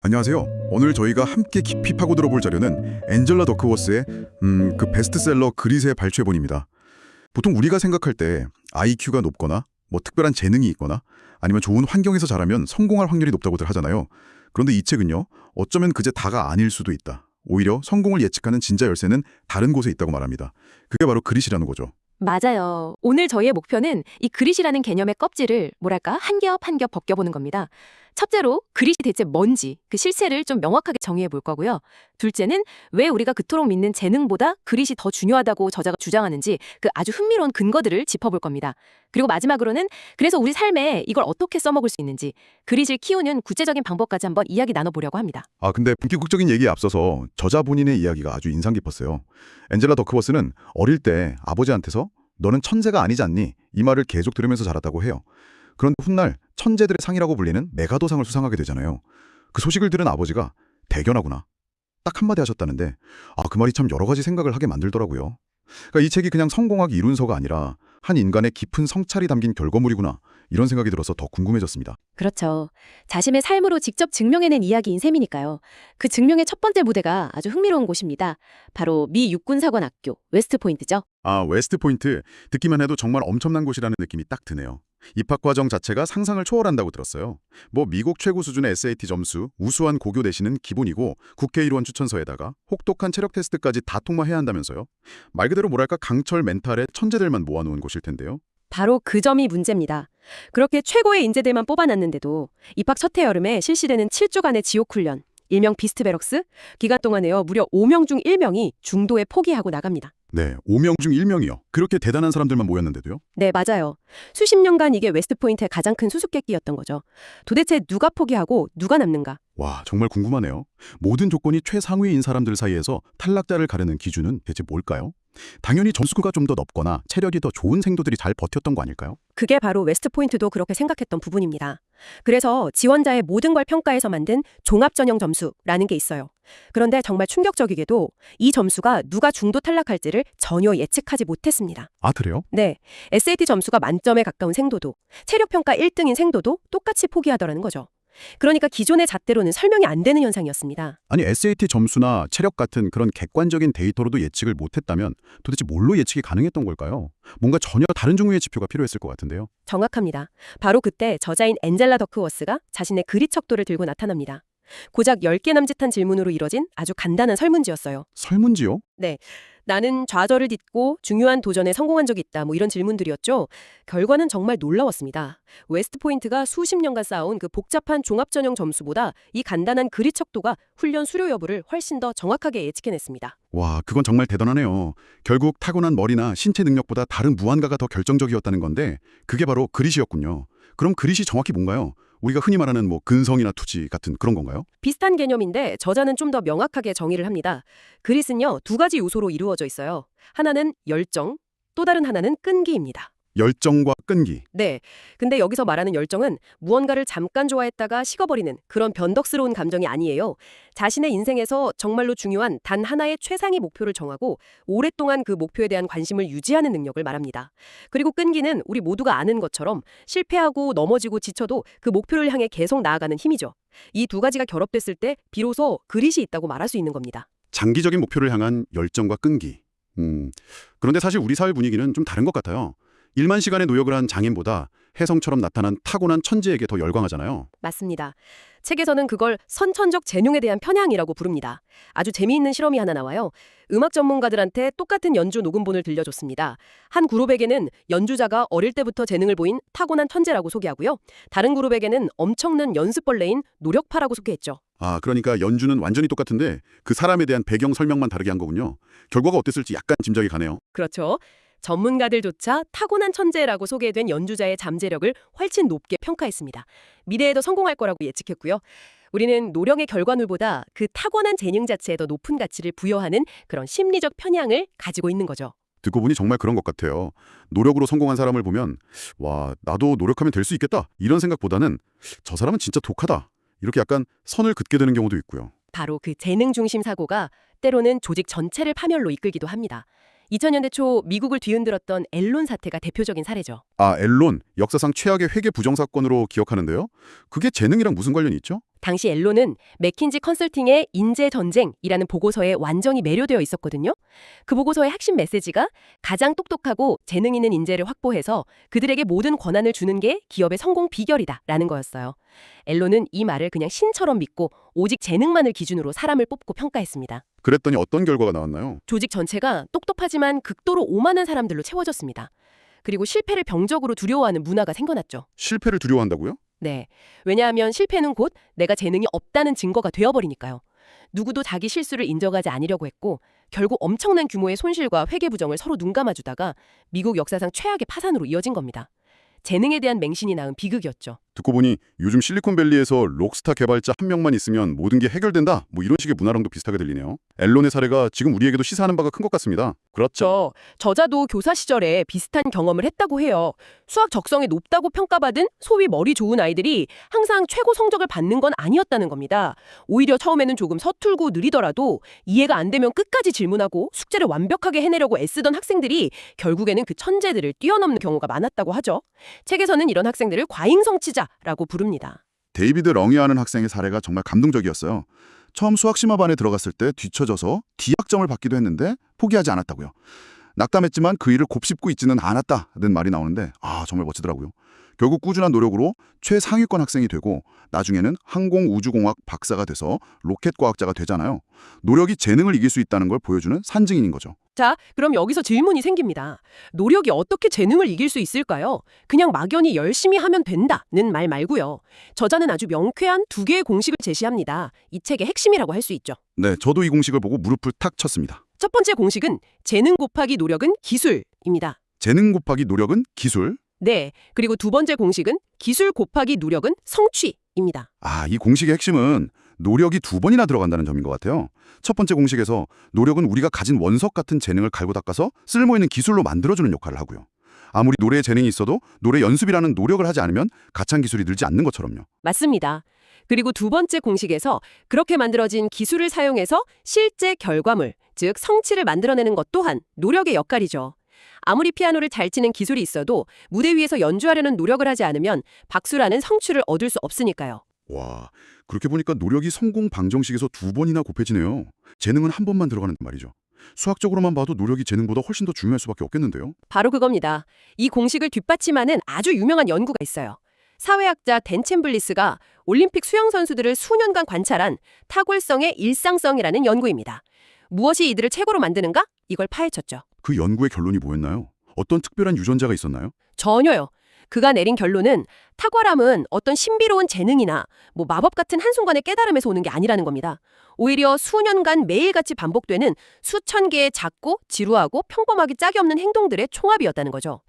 안녕하세요. 오늘 저희가 함께 깊이 파고 들어볼 자료는 엔젤라 더크워스의 그 베스트셀러 그릿의 발췌본입니다. 보통 우리가 생각할 때 IQ가 높거나 뭐 특별한 재능이 있거나 아니면 좋은 환경에서 자라면 성공할 확률이 높다고들 하잖아요. 그런데 이 책은요, 어쩌면 그제 다가 아닐 수도 있다. 오히려 성공을 예측하는 진짜 열쇠는 다른 곳에 있다고 말합니다. 그게 바로 그릿이라는 거죠. 맞아요. 오늘 저희의 목표는 이 그릿이라는 개념의 껍질을 뭐랄까 한 겹 한 겹 벗겨보는 겁니다. 첫째로 그릿이 대체 뭔지 그 실체를 좀 명확하게 정의해 볼 거고요. 둘째는 왜 우리가 그토록 믿는 재능보다 그릿이 더 중요하다고 저자가 주장하는지 그 아주 흥미로운 근거들을 짚어볼 겁니다. 그리고 마지막으로는 그래서 우리 삶에 이걸 어떻게 써먹을 수 있는지 그릿을 키우는 구체적인 방법까지 한번 이야기 나눠보려고 합니다. 근데 본격적인 얘기에 앞서서 저자 본인의 이야기가 아주 인상 깊었어요. 엔젤라 더크워스는 어릴 때 아버지한테서 너는 천재가 아니지 않니? 이 말을 계속 들으면서 자랐다고 해요. 그런데 훗날 천재들의 상이라고 불리는 메가더상을 수상하게 되잖아요. 그 소식을 들은 아버지가 대견하구나. 딱 한마디 하셨다는데 그 말이 참 여러 가지 생각을 하게 만들더라고요. 그러니까 이 책이 그냥 성공하기 이룬서가 아니라 한 인간의 깊은 성찰이 담긴 결과물이구나. 이런 생각이 들어서 더 궁금해졌습니다. 그렇죠. 자신의 삶으로 직접 증명해낸 이야기인 셈이니까요. 그 증명의 첫 번째 무대가 아주 흥미로운 곳입니다. 바로 미 육군사관학교 웨스트포인트죠. 웨스트포인트. 듣기만 해도 정말 엄청난 곳이라는 느낌이 딱 드네요. 입학 과정 자체가 상상을 초월한다고 들었어요. 뭐 미국 최고 수준의 SAT 점수, 우수한 고교 내신은 기본이고 국회의원 추천서에다가 혹독한 체력 테스트까지 다 통과해야 한다면서요. 말 그대로 뭐랄까 강철 멘탈의 천재들만 모아놓은 곳일 텐데요. 바로 그 점이 문제입니다. 그렇게 최고의 인재들만 뽑아놨는데도 입학 첫 해 여름에 실시되는 7주간의 지옥훈련, 일명 비스트베럭스, 기간 동안에요 무려 5명 중 1명이 중도에 포기하고 나갑니다. 네, 5명 중 1명이요. 그렇게 대단한 사람들만 모였는데도요? 네, 맞아요. 수십 년간 이게 웨스트포인트의 가장 큰 수수께끼였던 거죠. 도대체 누가 포기하고 누가 남는가? 와, 정말 궁금하네요. 모든 조건이 최상위인 사람들 사이에서 탈락자를 가르는 기준은 대체 뭘까요? 당연히 점수가 좀 더 높거나 체력이 더 좋은 생도들이 잘 버텼던 거 아닐까요? 그게 바로 웨스트포인트도 그렇게 생각했던 부분입니다. 그래서 지원자의 모든 걸 평가해서 만든 종합전형 점수라는 게 있어요. 그런데 정말 충격적이게도 이 점수가 누가 중도 탈락할지를 전혀 예측하지 못했습니다. 아, 그래요? 네, SAT 점수가 만점에 가까운 생도도, 체력평가 1등인 생도도 똑같이 포기하더라는 거죠. 그러니까 기존의 잣대로는 설명이 안 되는 현상이었습니다. 아니, SAT 점수나 체력 같은 그런 객관적인 데이터로도 예측을 못했다면 도대체 뭘로 예측이 가능했던 걸까요? 뭔가 전혀 다른 종류의 지표가 필요했을 것 같은데요. 정확합니다. 바로 그때 저자인 엔젤라 더크워스가 자신의 그릿 척도를 들고 나타납니다. 고작 10개 남짓한 질문으로 이뤄진 아주 간단한 설문지였어요. 설문지요? 네. 나는 좌절을 딛고 중요한 도전에 성공한 적이 있다. 뭐 이런 질문들이었죠. 결과는 정말 놀라웠습니다. 웨스트포인트가 수십 년간 쌓아온 그 복잡한 종합전형 점수보다 이 간단한 그릿 척도가 훈련 수료 여부를 훨씬 더 정확하게 예측해냈습니다. 와, 그건 정말 대단하네요. 결국 타고난 머리나 신체 능력보다 다른 무언가가 더 결정적이었다는 건데 그게 바로 그릿이었군요. 그럼 그릿이 정확히 뭔가요? 우리가 흔히 말하는 뭐 근성이나 투지 같은 그런 건가요? 비슷한 개념인데 저자는 좀 더 명확하게 정의를 합니다. 그릿은요, 두 가지 요소로 이루어져 있어요. 하나는 열정, 또 다른 하나는 끈기입니다. 열정과 끈기. 네. 근데 여기서 말하는 열정은 무언가를 잠깐 좋아했다가 식어버리는 그런 변덕스러운 감정이 아니에요. 자신의 인생에서 정말로 중요한 단 하나의 최상위 목표를 정하고 오랫동안 그 목표에 대한 관심을 유지하는 능력을 말합니다. 그리고 끈기는 우리 모두가 아는 것처럼 실패하고 넘어지고 지쳐도 그 목표를 향해 계속 나아가는 힘이죠. 이 두 가지가 결합됐을 때 비로소 그릿이 있다고 말할 수 있는 겁니다. 장기적인 목표를 향한 열정과 끈기. 그런데 사실 우리 사회 분위기는 좀 다른 것 같아요. 1만 시간의 노력을 한 장인보다 혜성처럼 나타난 타고난 천재에게 더 열광하잖아요. 맞습니다. 책에서는 그걸 선천적 재능에 대한 편향이라고 부릅니다. 아주 재미있는 실험이 하나 나와요. 음악 전문가들한테 똑같은 연주 녹음본을 들려줬습니다. 한 그룹에게는 연주자가 어릴 때부터 재능을 보인 타고난 천재라고 소개하고요. 다른 그룹에게는 엄청난 연습벌레인 노력파라고 소개했죠. 그러니까 연주는 완전히 똑같은데 그 사람에 대한 배경 설명만 다르게 한 거군요. 결과가 어땠을지 약간 짐작이 가네요. 그렇죠. 전문가들조차 타고난 천재라고 소개된 연주자의 잠재력을 훨씬 높게 평가했습니다. 미래에도 성공할 거라고 예측했고요. 우리는 노력의 결과물보다 그 타고난 재능 자체에 더 높은 가치를 부여하는 그런 심리적 편향을 가지고 있는 거죠. 듣고 보니 정말 그런 것 같아요. 노력으로 성공한 사람을 보면 와, 나도 노력하면 될 수 있겠다. 이런 생각보다는 저 사람은 진짜 독하다. 이렇게 약간 선을 긋게 되는 경우도 있고요. 바로 그 재능 중심 사고가 때로는 조직 전체를 파멸로 이끌기도 합니다. 2000년대 초 미국을 뒤흔들었던 앨런 사태가 대표적인 사례죠. 앨런, 역사상 최악의 회계 부정 사건으로 기억하는데요. 그게 재능이랑 무슨 관련이 있죠? 당시 앨런은 맥킨지 컨설팅의 인재전쟁이라는 보고서에 완전히 매료되어 있었거든요. 그 보고서의 핵심 메시지가 가장 똑똑하고 재능 있는 인재를 확보해서 그들에게 모든 권한을 주는 게 기업의 성공 비결이다라는 거였어요. 앨런은 이 말을 그냥 신처럼 믿고 오직 재능만을 기준으로 사람을 뽑고 평가했습니다. 그랬더니 어떤 결과가 나왔나요? 조직 전체가 똑똑하지만 극도로 오만한 사람들로 채워졌습니다. 그리고 실패를 병적으로 두려워하는 문화가 생겨났죠. 실패를 두려워한다고요? 네. 왜냐하면 실패는 곧 내가 재능이 없다는 증거가 되어버리니까요. 누구도 자기 실수를 인정하지 않으려고 했고 결국 엄청난 규모의 손실과 회계부정을 서로 눈감아주다가 미국 역사상 최악의 파산으로 이어진 겁니다. 재능에 대한 맹신이 낳은 비극이었죠. 듣고 보니 요즘 실리콘밸리에서 록스타 개발자 한 명만 있으면 모든 게 해결된다, 뭐 이런 식의 문화랑도 비슷하게 들리네요. 앨런의 사례가 지금 우리에게도 시사하는 바가 큰 것 같습니다. 그렇죠. 저자도 교사 시절에 비슷한 경험을 했다고 해요. 수학 적성이 높다고 평가받은 소위 머리 좋은 아이들이 항상 최고 성적을 받는 건 아니었다는 겁니다. 오히려 처음에는 조금 서툴고 느리더라도 이해가 안 되면 끝까지 질문하고 숙제를 완벽하게 해내려고 애쓰던 학생들이 결국에는 그 천재들을 뛰어넘는 경우가 많았다고 하죠. 책에서는 이런 학생들을 과잉성취자라고 부릅니다. 데이비드 렁이하는 학생의 사례가 정말 감동적이었어요. 처음 수학 심화반에 들어갔을 때 뒤처져서 D학점을 받기도 했는데 포기하지 않았다고요. 낙담했지만 그 일을 곱씹고 있지는 않았다는 말이 나오는데 정말 멋지더라고요. 결국 꾸준한 노력으로 최상위권 학생이 되고 나중에는 항공우주공학 박사가 돼서 로켓 과학자가 되잖아요. 노력이 재능을 이길 수 있다는 걸 보여주는 산증인인 거죠. 자, 그럼 여기서 질문이 생깁니다. 노력이 어떻게 재능을 이길 수 있을까요? 그냥 막연히 열심히 하면 된다는 말 말고요. 저자는 아주 명쾌한 두 개의 공식을 제시합니다. 이 책의 핵심이라고 할 수 있죠. 네, 저도 이 공식을 보고 무릎을 탁 쳤습니다. 첫 번째 공식은 재능 곱하기 노력은 기술입니다. 재능 곱하기 노력은 기술? 네, 그리고 두 번째 공식은 기술 곱하기 노력은 성취입니다. 이 공식의 핵심은 노력이 두 번이나 들어간다는 점인 것 같아요. 첫 번째 공식에서 노력은 우리가 가진 원석 같은 재능을 갈고 닦아서 쓸모있는 기술로 만들어주는 역할을 하고요. 아무리 노래에 재능이 있어도 노래 연습이라는 노력을 하지 않으면 가창 기술이 늘지 않는 것처럼요. 맞습니다. 그리고 두 번째 공식에서 그렇게 만들어진 기술을 사용해서 실제 결과물, 즉 성취를 만들어내는 것 또한 노력의 역할이죠. 아무리 피아노를 잘 치는 기술이 있어도 무대 위에서 연주하려는 노력을 하지 않으면 박수라는 성취를 얻을 수 없으니까요. 와, 그렇게 보니까 노력이 성공 방정식에서 두 번이나 곱해지네요. 재능은 한 번만 들어가는 말이죠. 수학적으로만 봐도 노력이 재능보다 훨씬 더 중요할 수밖에 없겠는데요. 바로 그겁니다. 이 공식을 뒷받침하는 아주 유명한 연구가 있어요. 사회학자 댄 챔블리스가 올림픽 수영 선수들을 수년간 관찰한 탁월성의 일상성이라는 연구입니다. 무엇이 이들을 최고로 만드는가? 이걸 파헤쳤죠. 그 연구의 결론이 뭐였나요? 어떤 특별한 유전자가 있었나요? 전혀요. 그가 내린 결론은 탁월함은 어떤 신비로운 재능이나 마법 같은 한순간의 깨달음에서 오는 게 아니라는 겁니다. 오히려 수년간 매일같이 반복되는 수천 개의 작고 지루하고 평범하기 짝이 없는 행동들의 총합이었다는 거죠.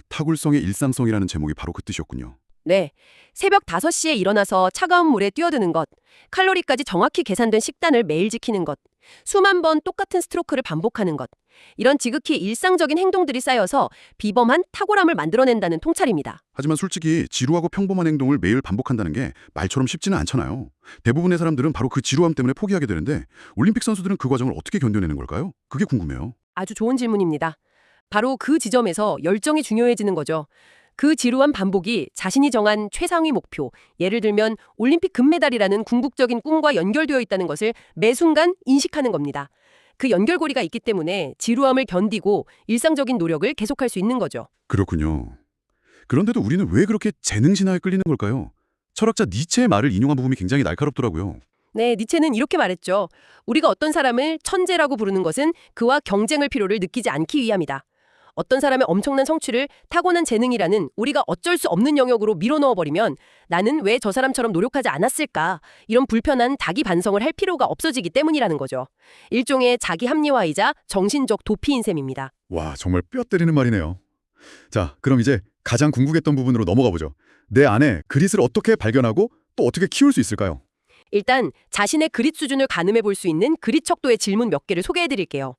탁월성의 일상성이라는 제목이 바로 그 뜻이었군요. 네, 새벽 5시에 일어나서 차가운 물에 뛰어드는 것, 칼로리까지 정확히 계산된 식단을 매일 지키는 것, 수만 번 똑같은 스트로크를 반복하는 것, 이런 지극히 일상적인 행동들이 쌓여서 비범한 탁월함을 만들어낸다는 통찰입니다. 하지만 솔직히 지루하고 평범한 행동을 매일 반복한다는 게 말처럼 쉽지는 않잖아요. 대부분의 사람들은 바로 그 지루함 때문에 포기하게 되는데 올림픽 선수들은 그 과정을 어떻게 견뎌내는 걸까요? 그게 궁금해요. 아주 좋은 질문입니다. 바로 그 지점에서 열정이 중요해지는 거죠. 그 지루한 반복이 자신이 정한 최상위 목표, 예를 들면 올림픽 금메달이라는 궁극적인 꿈과 연결되어 있다는 것을 매 순간 인식하는 겁니다. 그 연결고리가 있기 때문에 지루함을 견디고 일상적인 노력을 계속할 수 있는 거죠. 그렇군요. 그런데도 우리는 왜 그렇게 재능 신화에 끌리는 걸까요? 철학자 니체의 말을 인용한 부분이 굉장히 날카롭더라고요. 네, 니체는 이렇게 말했죠. 우리가 어떤 사람을 천재라고 부르는 것은 그와 경쟁할 필요를 느끼지 않기 위함이다. 어떤 사람의 엄청난 성취를 타고난 재능이라는 우리가 어쩔 수 없는 영역으로 밀어넣어버리면 나는 왜 저 사람처럼 노력하지 않았을까? 이런 불편한 자기 반성을 할 필요가 없어지기 때문이라는 거죠. 일종의 자기 합리화이자 정신적 도피인 셈입니다. 와, 정말 뼈 때리는 말이네요. 자, 그럼 이제 가장 궁금했던 부분으로 넘어가 보죠. 내 안에 그릿을 어떻게 발견하고 또 어떻게 키울 수 있을까요? 일단 자신의 그릿 수준을 가늠해 볼 수 있는 그릿 척도의 질문 몇 개를 소개해 드릴게요.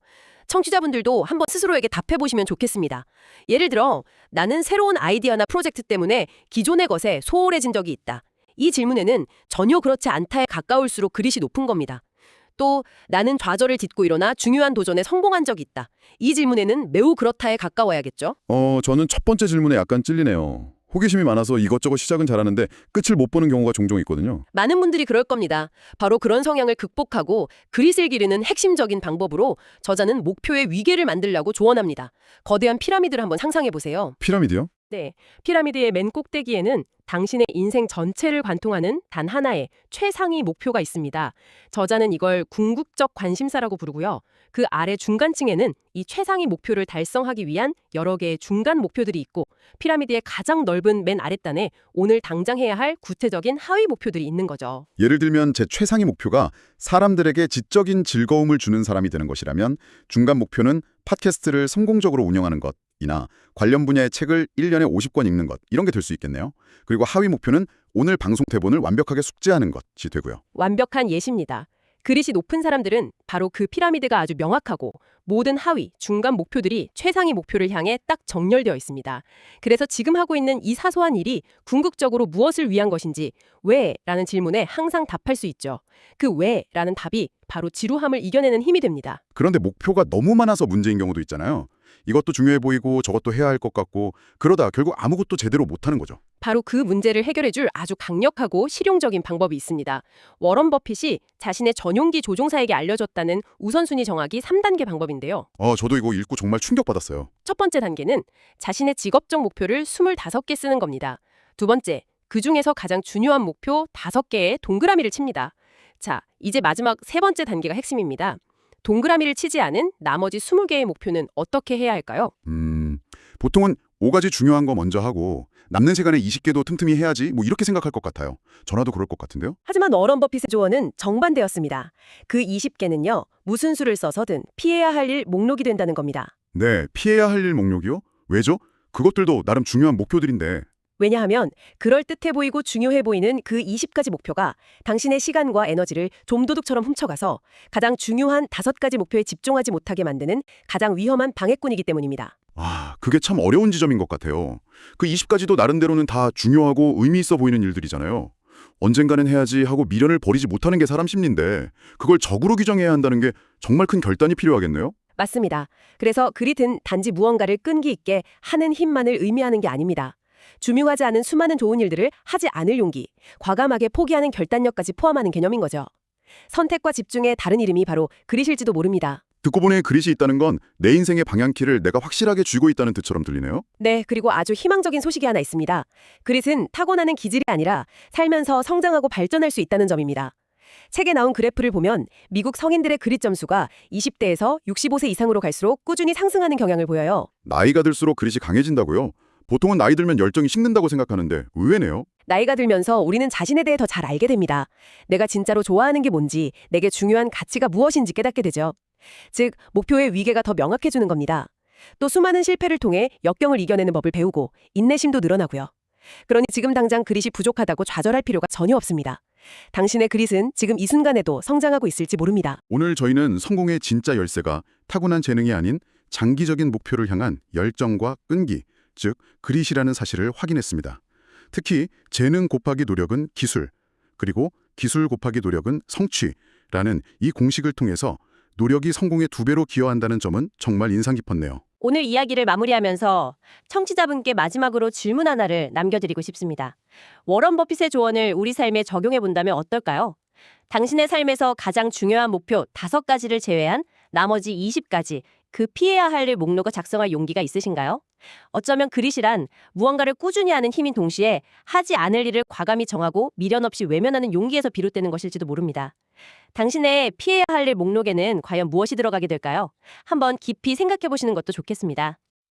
청취자분들도 한번 스스로에게 답해보시면 좋겠습니다. 예를 들어 나는 새로운 아이디어나 프로젝트 때문에 기존의 것에 소홀해진 적이 있다. 이 질문에는 전혀 그렇지 않다에 가까울수록 그릿이 높은 겁니다. 또 나는 좌절을 딛고 일어나 중요한 도전에 성공한 적이 있다. 이 질문에는 매우 그렇다에 가까워야겠죠. 저는 첫 번째 질문에 약간 찔리네요. 호기심이 많아서 이것저것 시작은 잘하는데 끝을 못 보는 경우가 종종 있거든요. 많은 분들이 그럴 겁니다. 바로 그런 성향을 극복하고 그릿을 기르는 핵심적인 방법으로 저자는 목표의 위계를 만들려고 조언합니다. 거대한 피라미드를 한번 상상해 보세요. 피라미드요? 네, 피라미드의 맨 꼭대기에는 당신의 인생 전체를 관통하는 단 하나의 최상위 목표가 있습니다. 저자는 이걸 궁극적 관심사라고 부르고요. 그 아래 중간층에는 이 최상위 목표를 달성하기 위한 여러 개의 중간 목표들이 있고 피라미드의 가장 넓은 맨 아랫단에 오늘 당장 해야 할 구체적인 하위 목표들이 있는 거죠. 예를 들면 제 최상위 목표가 사람들에게 지적인 즐거움을 주는 사람이 되는 것이라면 중간 목표는 팟캐스트를 성공적으로 운영하는 것이나 관련 분야의 책을 1년에 50권 읽는 것 이런 게 될 수 있겠네요. 그리고 하위 목표는 오늘 방송 대본을 완벽하게 숙지하는 것이 되고요. 완벽한 예시입니다. 그릿이 높은 사람들은 바로 그 피라미드가 아주 명확하고 모든 하위, 중간 목표들이 최상위 목표를 향해 딱 정렬되어 있습니다. 그래서 지금 하고 있는 이 사소한 일이 궁극적으로 무엇을 위한 것인지 왜? 라는 질문에 항상 답할 수 있죠. 그 왜? 라는 답이 바로 지루함을 이겨내는 힘이 됩니다. 그런데 목표가 너무 많아서 문제인 경우도 있잖아요. 이것도 중요해 보이고 저것도 해야 할 것 같고 그러다 결국 아무것도 제대로 못하는 거죠. 바로 그 문제를 해결해줄 아주 강력하고 실용적인 방법이 있습니다. 워런 버핏이 자신의 전용기 조종사에게 알려줬다는 우선순위 정하기 3단계 방법인데요. 저도 이거 읽고 정말 충격받았어요. 첫 번째 단계는 자신의 직업적 목표를 25개 쓰는 겁니다. 두 번째, 그 중에서 가장 중요한 목표 5개의 동그라미를 칩니다. 자, 이제 마지막 세 번째 단계가 핵심입니다. 동그라미를 치지 않은 나머지 20개의 목표는 어떻게 해야 할까요? 보통은 5가지 중요한 거 먼저 하고 남는 시간에 20개도 틈틈이 해야지 뭐 이렇게 생각할 것 같아요. 전화도 그럴 것 같은데요. 하지만 워런 버핏의 조언은 정반대였습니다. 그 20개는요, 무슨 수를 써서든 피해야 할 일 목록이 된다는 겁니다. 네, 피해야 할 일 목록이요? 왜죠? 그것들도 나름 중요한 목표들인데. 왜냐하면 그럴듯해 보이고 중요해 보이는 그 20가지 목표가 당신의 시간과 에너지를 좀도둑처럼 훔쳐가서 가장 중요한 5가지 목표에 집중하지 못하게 만드는 가장 위험한 방해꾼이기 때문입니다. 그게 참 어려운 지점인 것 같아요. 그 20가지도 나름대로는 다 중요하고 의미 있어 보이는 일들이잖아요. 언젠가는 해야지 하고 미련을 버리지 못하는 게 사람 심리인데 그걸 적으로 규정해야 한다는 게 정말 큰 결단이 필요하겠네요. 맞습니다. 그래서 그릿은 단지 무언가를 끈기 있게 하는 힘만을 의미하는 게 아닙니다. 중요하지 않은 수많은 좋은 일들을 하지 않을 용기, 과감하게 포기하는 결단력까지 포함하는 개념인 거죠. 선택과 집중의 다른 이름이 바로 그릿일지도 모릅니다. 듣고 보니 그릿이 있다는 건 내 인생의 방향키를 내가 확실하게 쥐고 있다는 뜻처럼 들리네요. 네, 그리고 아주 희망적인 소식이 하나 있습니다. 그릿은 타고나는 기질이 아니라 살면서 성장하고 발전할 수 있다는 점입니다. 책에 나온 그래프를 보면 미국 성인들의 그릿 점수가 20대에서 65세 이상으로 갈수록 꾸준히 상승하는 경향을 보여요. 나이가 들수록 그릿이 강해진다고요? 보통은 나이 들면 열정이 식는다고 생각하는데 의외네요. 나이가 들면서 우리는 자신에 대해 더 잘 알게 됩니다. 내가 진짜로 좋아하는 게 뭔지, 내게 중요한 가치가 무엇인지 깨닫게 되죠. 즉, 목표의 위계가 더 명확해지는 겁니다. 또 수많은 실패를 통해 역경을 이겨내는 법을 배우고 인내심도 늘어나고요. 그러니 지금 당장 그릿이 부족하다고 좌절할 필요가 전혀 없습니다. 당신의 그릿은 지금 이 순간에도 성장하고 있을지 모릅니다. 오늘 저희는 성공의 진짜 열쇠가 타고난 재능이 아닌 장기적인 목표를 향한 열정과 끈기, 즉 그릿이라는 사실을 확인했습니다. 특히 재능 곱하기 노력은 기술, 그리고 기술 곱하기 노력은 성취라는 이 공식을 통해서 노력이 성공의 2배로 기여한다는 점은 정말 인상 깊었네요. 오늘 이야기를 마무리하면서 청취자분께 마지막으로 질문 하나를 남겨드리고 싶습니다. 워런 버핏의 조언을 우리 삶에 적용해 본다면 어떨까요? 당신의 삶에서 가장 중요한 목표 5가지를 제외한 나머지 20가지, 그 피해야 할 일 목록을 작성할 용기가 있으신가요? 어쩌면 그릿이란 무언가를 꾸준히 하는 힘인 동시에 하지 않을 일을 과감히 정하고 미련 없이 외면하는 용기에서 비롯되는 것일지도 모릅니다. 당신의 피해야 할 일 목록에는 과연 무엇이 들어가게 될까요? 한번 깊이 생각해 보시는 것도 좋겠습니다.